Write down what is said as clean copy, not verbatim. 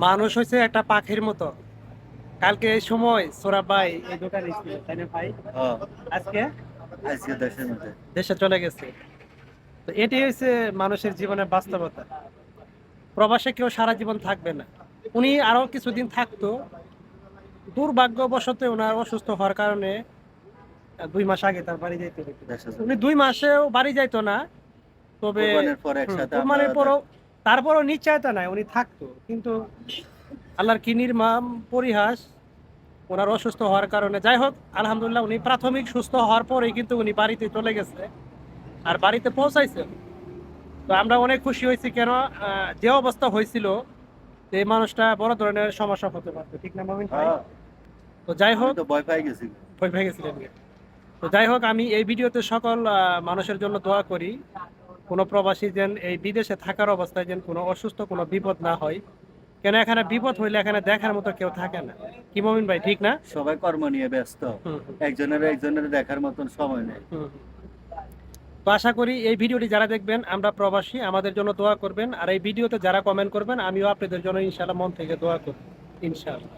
মানুষ হচ্ছে একটা পাখির মতো। কালকে এই সময় সোরা ভাই এই দোকানে ছিল তাই না ভাই? হ্যাঁ, আজকে আজকে দেশের মধ্যে। দেশে চলে গেছে। তো এটি হচ্ছে মানুষের জীবনের বাস্তবতা। প্রবাসে কেউ সারা জীবন থাকবে না। উনি আরো কিছুদিন থাকতো, দুর্ভাগ্যবশত ওনার অসুস্থ হওয়ার কারণে 2 মাস আগে তার বাড়ি যাইতে হতো। দেশে উনি চলে 2 মাসেও বাড়ি যাইতো না, তবে কোরবানির পর একসাথে আমরা কুরবানির পরও তারপরও নিশ্চয়তা নাই উনি থাকতো, কিন্তু আল্লাহর কি নির্মম পরিহাস, ওনার অসুস্থ হওয়ার কারণে। যাই হোক, আলহামদুলিল্লাহ উনি প্রাথমিক সুস্থ হওয়ার পরেই কিন্তু উনি বাড়িতে চলে গেছে আর বাড়িতে পৌঁছাইছে। তো আমরা অনেক খুশি হয়েছি, কেন যে অবস্থা হয়েছিল যে এই মানুষটা বড় ধরনের সমস্যা হতে পারতো, ঠিক না মমিন ভাই? হ্যাঁ, তো যাই আমি হোক, তো ভয় পাই গেছি। ভয় পেয়ে গেছিলেন। তো যাই হোক, আমি এই ভিডিওতে সকল মানুষের জন্য দোয়া করি, কোনো প্রবাসী যেন এই বিদেশে থাকার অবস্থায় যেন কোনো অসুস্থ কোনো বিপদ না হয়। কেন এখানে বিপদ হইলে এখানে দেখার মতো কেউ থাকে না, কি মমিন ভাই, ঠিক না? সবাই কর্ম নিয়ে ব্যস্ত, হুম হুম একজনের একজনের দেখার মতন সময় নেই। হুম হুম। তো আশা করি এই ভিডিওটি যারা দেখবেন, আমরা প্রবাসী, আমাদের জন্য দোয়া করবেন। আর এই ভিডিওতে যারা কমেন্ট করবেন, আমিও আপনাদের জন্য ইনশাআল্লাহ মন থেকে দোয়া করব, ইনশাআল্লাহ।